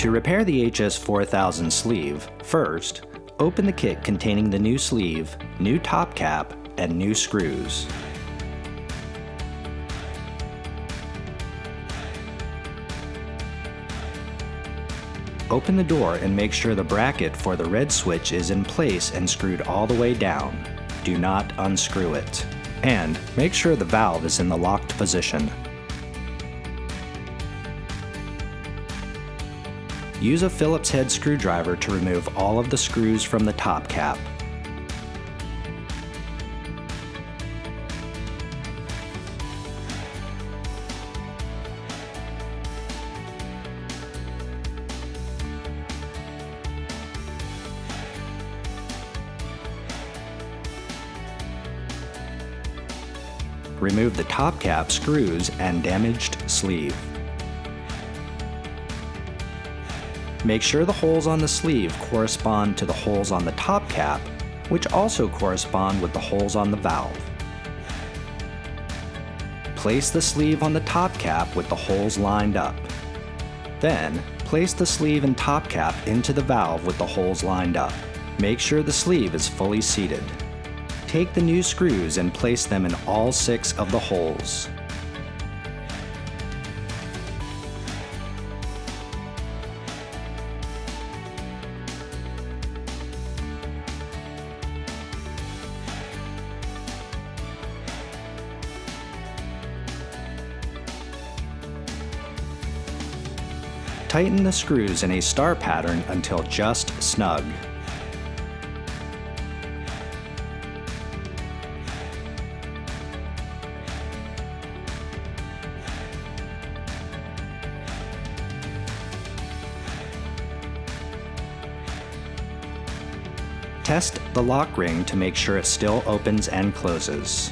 To repair the HS4000 sleeve, first, open the kit containing the new sleeve, new top cap, and new screws. Open the door and make sure the bracket for the red switch is in place and screwed all the way down. Do not unscrew it. And make sure the valve is in the locked position. Use a Phillips head screwdriver to remove all of the screws from the top cap. Remove the top cap, screws, and damaged sleeve. Make sure the holes on the sleeve correspond to the holes on the top cap, which also correspond with the holes on the valve. Place the sleeve on the top cap with the holes lined up. Then, place the sleeve and top cap into the valve with the holes lined up. Make sure the sleeve is fully seated. Take the new screws and place them in all 6 of the holes. Tighten the screws in a star pattern until just snug. Test the lock ring to make sure it still opens and closes.